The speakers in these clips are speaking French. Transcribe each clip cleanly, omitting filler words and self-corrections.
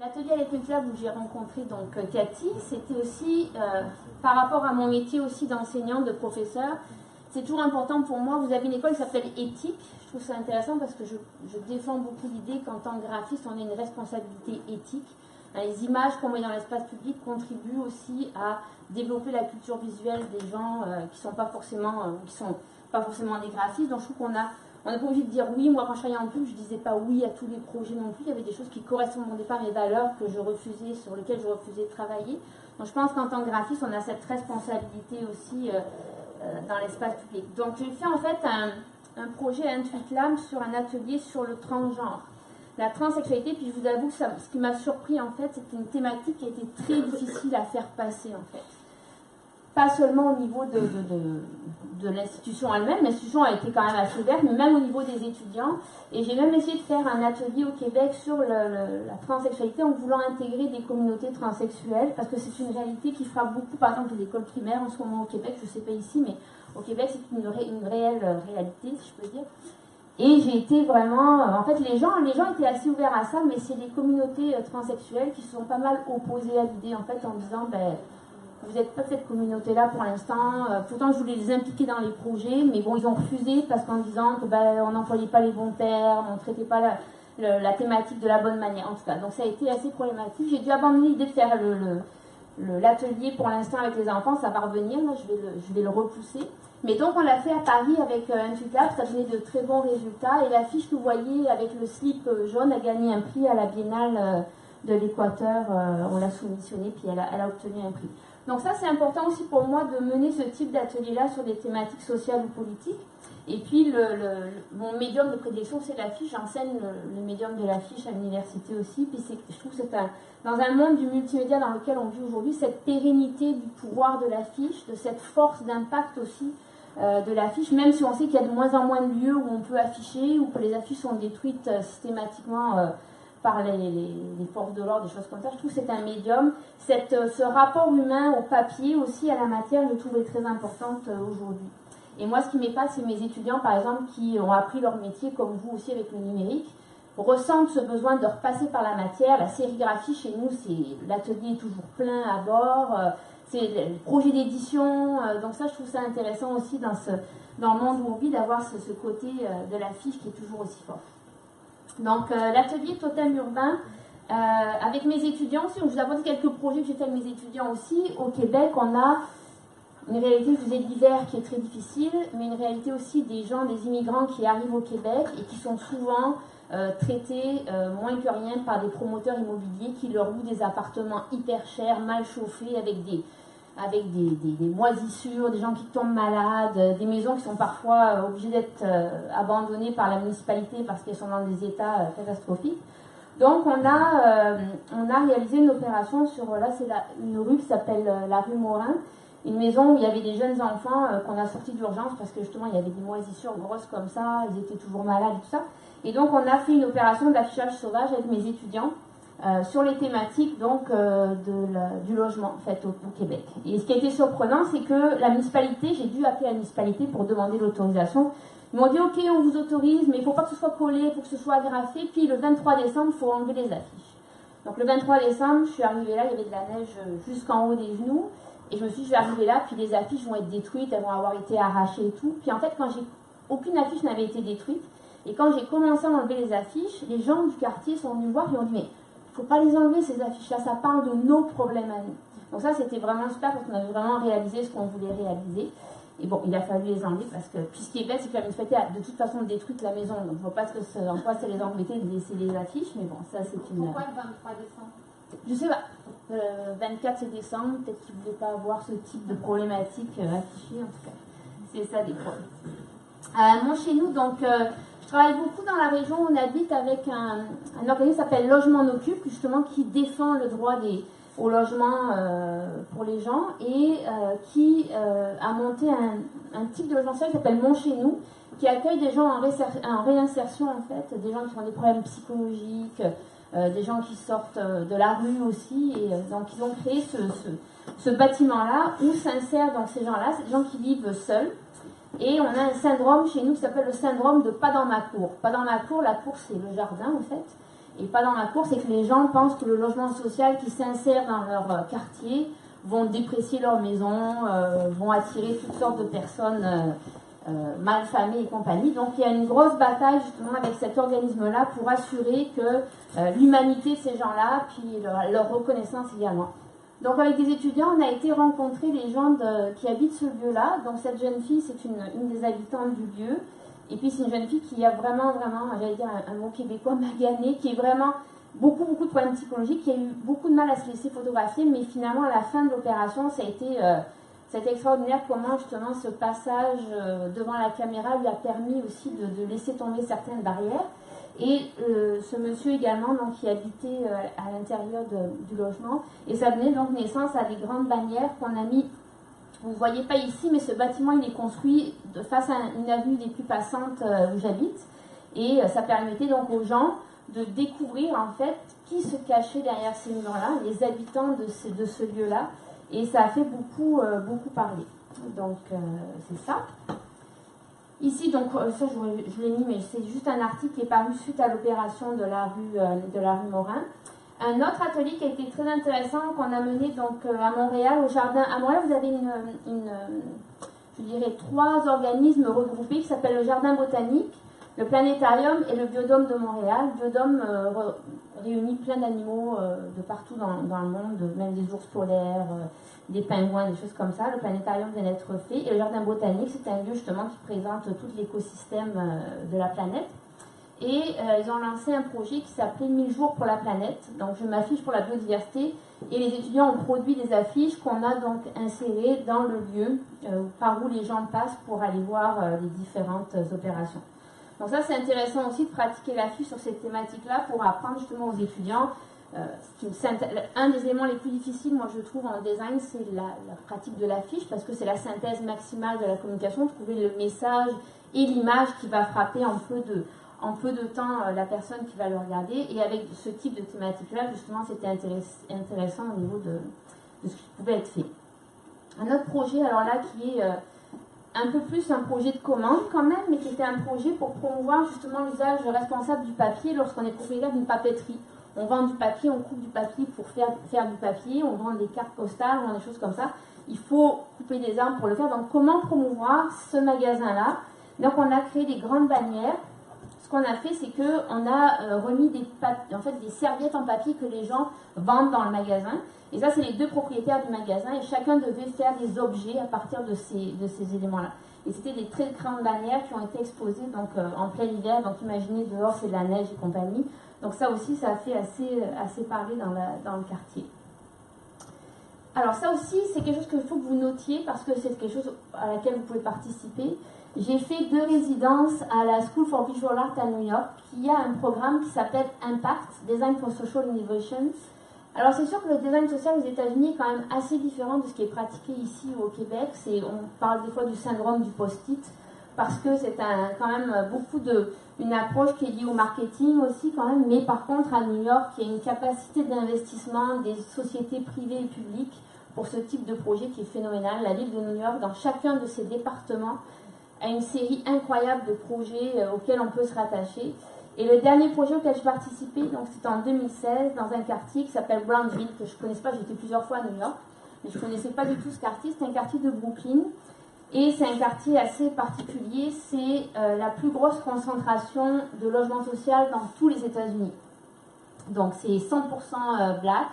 L'atelier à l'École Club où j'ai rencontré donc Cathy, c'était aussi par rapport à mon métier aussi d'enseignante, de professeur. C'est toujours important pour moi. Vous avez une école qui s'appelle Éthique. Je trouve ça intéressant parce que je défends beaucoup l'idée qu'en tant que graphiste, on a une responsabilité éthique. Les images qu'on met dans l'espace public contribuent aussi à développer la culture visuelle des gens qui sont pas forcément des graphistes. Donc je trouve qu'on n'a pas obligé de dire oui. Moi, quand je travaillais en pub, je disais pas oui à tous les projets non plus. Il y avait des choses qui correspondaient pas à mes valeurs que je refusais, sur lesquelles je refusais de travailler. Donc je pense qu'en tant que graphiste, on a cette responsabilité aussi dans l'espace public. Donc j'ai fait en fait un projet à Intuit sur un atelier sur le transgenre, la transsexualité. Puis je vous avoue que ce qui m'a surpris en fait, c'était une thématique qui était très difficile à faire passer en fait. Pas seulement au niveau de l'institution elle-même, l'institution a été quand même assez verte, mais même au niveau des étudiants. Et j'ai même essayé de faire un atelier au Québec sur la transsexualité en voulant intégrer des communautés transsexuelles, parce que c'est une réalité qui frappe beaucoup, par exemple, les écoles primaires en ce moment au Québec, je ne sais pas ici, mais au Québec c'est une réelle réalité, si je peux dire. Et j'ai été vraiment... en fait, les gens étaient assez ouverts à ça, mais c'est les communautés transsexuelles qui se sont pas mal opposées à l'idée, en fait, en disant... vous n'êtes pas cette communauté-là pour l'instant. Pourtant, je voulais les impliquer dans les projets, mais bon, ils ont refusé parce qu'en disant que on n'employait pas les bons termes, on ne traitait pas la thématique de la bonne manière, en tout cas. Donc, ça a été assez problématique. J'ai dû abandonner l'idée de faire l'atelier pour l'instant avec les enfants. Ça va revenir, là, je vais le repousser. Mais donc, on l'a fait à Paris avec Intuit Lab. Ça donnait de très bons résultats. Et l'affiche que vous voyez avec le slip jaune a gagné un prix à la Biennale de l'Équateur. On l'a soumissionnée, puis elle a obtenu un prix. Donc ça, c'est important aussi pour moi de mener ce type d'atelier-là sur des thématiques sociales ou politiques. Et puis, mon médium de prédilection, c'est l'affiche. J'enseigne le médium de l'affiche à l'université aussi. Puis je trouve que c'est dans un monde du multimédia dans lequel on vit aujourd'hui, cette pérennité du pouvoir de l'affiche, de cette force d'impact aussi de l'affiche, même si on sait qu'il y a de moins en moins de lieux où on peut afficher, ou que les affiches sont détruites systématiquement par les forces de l'ordre, des choses comme ça. Je trouve que c'est un médium. Ce rapport humain au papier, aussi à la matière, je trouve est très importante aujourd'hui. Et moi, ce qui m'épate, c'est mes étudiants, par exemple, qui ont appris leur métier, comme vous aussi avec le numérique, ressentent ce besoin de repasser par la matière. La sérigraphie, chez nous, l'atelier est toujours plein à bord. C'est le projet d'édition. Donc ça, je trouve ça intéressant aussi dans le monde où on vit, d'avoir ce côté de l'affiche qui est toujours aussi fort. Donc, l'atelier Totem Urbain, avec mes étudiants aussi, je vous apporte quelques projets que j'ai fait avec mes étudiants aussi. Au Québec, on a une réalité, je vous ai dit, d'hiver qui est très difficile, mais une réalité aussi des immigrants qui arrivent au Québec et qui sont souvent traités moins que rien par des promoteurs immobiliers qui leur louent des appartements hyper chers, mal chauffés, avec des moisissures, des gens qui tombent malades, des maisons qui sont parfois obligées d'être abandonnées par la municipalité parce qu'elles sont dans des états catastrophiques. Donc on a réalisé une opération sur, là c'est une rue qui s'appelle la rue Morin, une maison où il y avait des jeunes enfants qu'on a sortis d'urgence parce que justement il y avait des moisissures grosses comme ça, ils étaient toujours malades et tout ça. Et donc on a fait une opération d'affichage sauvage avec mes étudiants sur les thématiques donc du logement en fait au Québec. Et ce qui a été surprenant, c'est que la municipalité, j'ai dû appeler la municipalité pour demander l'autorisation. Ils m'ont dit ok, on vous autorise, mais il ne faut pas que ce soit collé, il faut que ce soit agrafé. Puis le 23 décembre, il faut enlever les affiches. Donc le 23 décembre, je suis arrivée là, il y avait de la neige jusqu'en haut des genoux. Et je me suis dit, je vais arriver là, puis les affiches vont être détruites, elles vont avoir été arrachées et tout. Puis en fait, aucune affiche n'avait été détruite. Et quand j'ai commencé à enlever les affiches, les gens du quartier sont venus me voir et ont dit, mais il ne faut pas les enlever ces affiches-là, ça parle de nos problèmes à nous. Donc ça, c'était vraiment super parce qu'on avait vraiment réalisé ce qu'on voulait réaliser. Et bon, il a fallu les enlever parce que, puis ce qui est bête, c'est que la municipalité a de toute façon détruite la maison. Donc je ne vois pas en quoi c'est les embêter de laisser les affiches, mais bon, ça c'est une... Pourquoi le 23 décembre? Je sais pas. 24 c'est décembre, peut-être qu'ils ne voulaient pas avoir ce type de problématique affichée, en tout cas. C'est ça des problèmes. Moi, chez nous, donc, je travaille beaucoup dans la région où on habite avec un organisme qui s'appelle Logement Occupe, justement, qui défend le droit au logement pour les gens et qui a monté un type de logement social qui s'appelle Mon Chez Nous, qui accueille des gens en réinsertion, en fait, des gens qui ont des problèmes psychologiques, des gens qui sortent de la rue aussi, et donc ils ont créé ce bâtiment-là où s'insèrent donc ces gens-là, c'est des gens qui vivent seuls, et on a un syndrome chez nous qui s'appelle le syndrome de pas dans ma cour. Pas dans ma cour, la cour c'est le jardin en fait, et pas dans la course, et que les gens pensent que le logement social qui s'insère dans leur quartier vont déprécier leur maison, vont attirer toutes sortes de personnes malfamées et compagnie. Donc il y a une grosse bataille justement avec cet organisme-là pour assurer que l'humanité de ces gens-là, puis leur reconnaissance également. Donc avec des étudiants, on a été rencontrer les gens qui habitent ce lieu-là. Donc cette jeune fille, c'est une des habitantes du lieu. Et puis c'est une jeune fille qui a vraiment, j'allais dire un mot québécois, magané, qui est vraiment beaucoup de problèmes psychologiques, qui a eu beaucoup de mal à se laisser photographier, mais finalement à la fin de l'opération, ça a été extraordinaire comment justement ce passage devant la caméra lui a permis aussi de laisser tomber certaines barrières. Et ce monsieur également, donc, qui habitait à l'intérieur du logement, et ça donnait donc naissance à des grandes bannières qu'on a mis. Vous ne voyez pas ici, mais ce bâtiment il est construit face à une avenue des plus passantes où j'habite, et ça permettait donc aux gens de découvrir en fait qui se cachait derrière ces murs-là, les habitants de ce lieu-là, et ça a fait beaucoup parler. Donc c'est ça. Ici, donc, ça je l'ai mis, mais c'est juste un article qui est paru suite à l'opération de la rue Morin. Un autre atelier qui a été très intéressant, qu'on a mené donc, à Montréal, au jardin. À Montréal, vous avez je dirais, 3 organismes regroupés qui s'appellent le Jardin botanique, le Planétarium et le Biodôme de Montréal. Le Biodôme réunit plein d'animaux de partout dans le monde, même des ours polaires, des pingouins, des choses comme ça. Le planétarium vient d'être fait. Et le jardin botanique, c'est un lieu justement qui présente tout l'écosystème de la planète. Et ils ont lancé un projet qui s'appelait 1000 jours pour la planète. Donc je m'affiche pour la biodiversité. Et les étudiants ont produit des affiches qu'on a donc insérées dans le lieu par où les gens passent pour aller voir les différentes opérations. Donc ça, c'est intéressant aussi de pratiquer l'affiche sur cette thématique-là pour apprendre justement aux étudiants. Un des éléments les plus difficiles, moi je trouve, en design, c'est la pratique de l'affiche, parce que c'est la synthèse maximale de la communication, trouver le message et l'image qui va frapper en peu de temps la personne qui va le regarder. Et avec ce type de thématique-là, justement, c'était intéressant au niveau de ce qui pouvait être fait. Un autre projet, alors là, qui est un peu plus un projet de commande quand même, mais qui était un projet pour promouvoir justement l'usage responsable du papier lorsqu'on est propriétaire d'une papeterie. On vend du papier, on coupe du papier pour faire du papier, on vend des cartes postales, on vend des choses comme ça. Il faut couper des arbres pour le faire. Donc comment promouvoir ce magasin-là? Donc on a créé des grandes bannières. Ce qu'on a fait, c'est qu'on a remis des serviettes en papier que les gens vendent dans le magasin. Et ça, c'est les 2 propriétaires du magasin, et chacun devait faire des objets à partir de ces éléments-là. Et c'était des très grandes bannières qui ont été exposées donc, en plein hiver. Donc imaginez, dehors, c'est de la neige et compagnie. Donc ça aussi, ça a fait assez parler dans le quartier. Alors ça aussi, c'est quelque chose qu'il faut que vous notiez, parce que c'est quelque chose à laquelle vous pouvez participer. J'ai fait 2 résidences à la School for Visual Art à New York, qui a un programme qui s'appelle Impact, Design for Social Innovation. Alors c'est sûr que le design social aux États-Unis est quand même assez différent de ce qui est pratiqué ici au Québec. On parle des fois du syndrome du post-it, parce que c'est quand même une approche qui est liée au marketing aussi quand même. Mais par contre, à New York, il y a une capacité d'investissement des sociétés privées et publiques pour ce type de projet qui est phénoménal. La ville de New York, dans chacun de ses départements, a une série incroyable de projets auxquels on peut se rattacher. Et le dernier projet auquel j'ai participé, donc c'était en 2016, dans un quartier qui s'appelle Brownsville, que je ne connaissais pas, j'étais plusieurs fois à New York, mais je ne connaissais pas du tout ce quartier. C'est un quartier de Brooklyn, et c'est un quartier assez particulier. C'est la plus grosse concentration de logements sociaux dans tous les États-Unis. Donc c'est 100% black.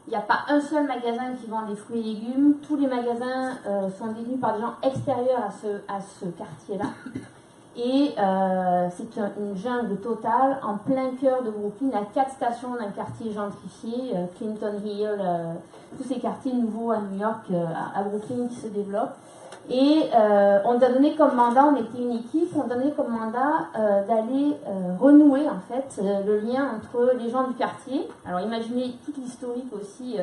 Il n'y a pas un seul magasin qui vend des fruits et légumes. Tous les magasins sont détenus par des gens extérieurs à ce quartier-là. Et c'est une jungle totale en plein cœur de Brooklyn. Il y a 4 stations d'un quartier gentrifié, Clinton Hill, tous ces quartiers nouveaux à New York, à Brooklyn qui se développent. Et on nous a donné comme mandat, on était une équipe, on nous a donné comme mandat d'aller renouer en fait le lien entre les gens du quartier. Alors imaginez toute l'historique aussi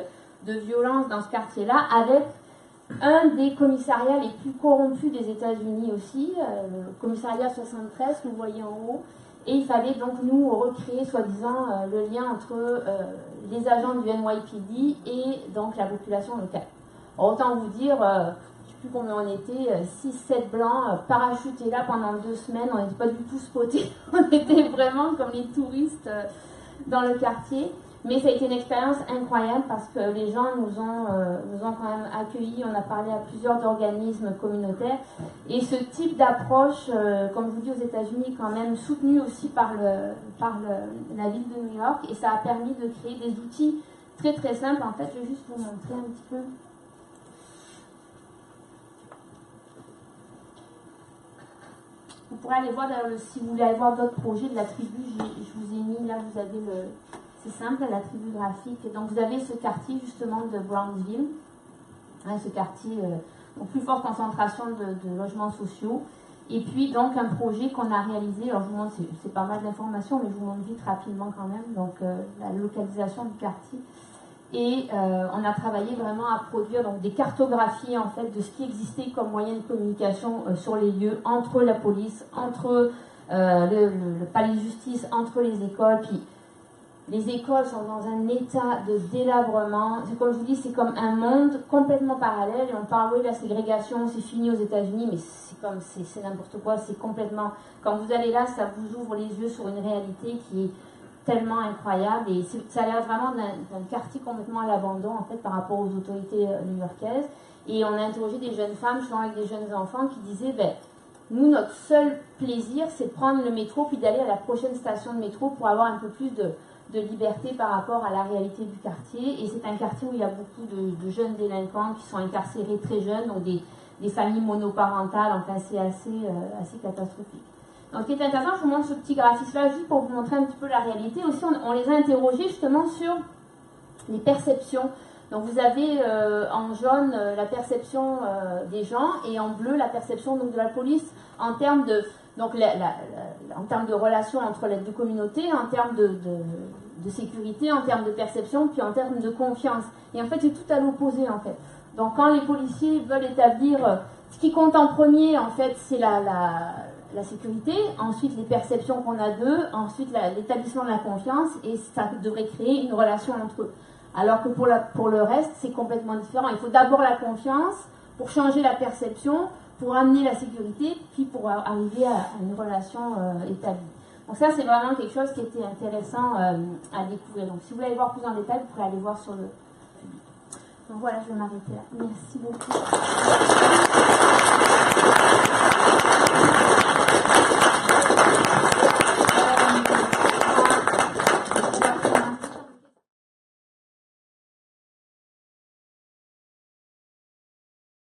de violence dans ce quartier-là, avec un des commissariats les plus corrompus des États-Unis aussi, le commissariat 73 que vous voyez en haut. Et il fallait donc nous recréer soi-disant le lien entre les agents du NYPD et donc la population locale. Alors, autant vous dire, je ne sais plus combien on était, 6-7 blancs parachutés là pendant 2 semaines, on n'était pas du tout spotés, on était vraiment comme les touristes dans le quartier. Mais ça a été une expérience incroyable parce que les gens nous ont quand même accueillis. On a parlé à plusieurs organismes communautaires. Et ce type d'approche, comme je vous dis, aux États-Unis, quand même soutenu aussi par la ville de New York. Et ça a permis de créer des outils très très simples. En fait, je vais juste vous montrer un petit peu. Vous pourrez aller voir, si vous voulez aller voir d'autres projets de la tribu, je vous ai mis, là vous avez c'est simple, la tribu graphique. Donc vous avez ce quartier justement de Brownsville, hein, ce quartier, donc plus forte concentration de logements sociaux. Et puis donc un projet qu'on a réalisé, alors je vous montre, c'est pas mal d'informations, mais je vous montre vite rapidement quand même, donc la localisation du quartier. Et on a travaillé vraiment à produire donc, des cartographies en fait, de ce qui existait comme moyen de communication sur les lieux, entre la police, entre le palais de justice, entre les écoles. Puis les écoles sont dans un état de délabrement. Comme je vous dis, c'est comme un monde complètement parallèle. Et on parle, oui, la ségrégation, c'est fini aux États-Unis, mais c'est n'importe quoi. C'est complètement. Quand vous allez là, ça vous ouvre les yeux sur une réalité qui est tellement incroyable. Et ça a l'air vraiment d'un quartier complètement à l'abandon, en fait, par rapport aux autorités new-yorkaises. Et on a interrogé des jeunes femmes, justement avec des jeunes enfants, qui disaient, ben, nous, notre seul plaisir, c'est de prendre le métro, puis d'aller à la prochaine station de métro pour avoir un peu plus de liberté par rapport à la réalité du quartier. Et c'est un quartier où il y a beaucoup de jeunes délinquants qui sont incarcérés très jeunes, donc des familles monoparentales. Enfin, c'est assez catastrophique. Donc, ce qui est intéressant, je vous montre ce petit graphisme-là juste pour vous montrer un petit peu la réalité. Aussi, on les a interrogés justement sur les perceptions. Donc, vous avez en jaune la perception des gens et en bleu la perception donc, de la police en termes de donc en termes de relations entre les deux communautés, en termes de sécurité, en termes de perception, puis en termes de confiance. Et en fait, c'est tout à l'opposé, en fait. Donc, quand les policiers veulent établir... ce qui compte en premier, en fait, c'est la sécurité, ensuite les perceptions qu'on a d'eux, ensuite l'établissement de la confiance, et ça devrait créer une relation entre eux. Alors que pour le reste, c'est complètement différent. Il faut d'abord la confiance pour changer la perception, pour amener la sécurité, puis pour arriver à une relation établie. Donc ça, c'est vraiment quelque chose qui était intéressant à découvrir. Donc si vous voulez aller voir plus en détail, vous pourrez aller voir sur le public. Donc voilà, je vais m'arrêter là. Merci beaucoup.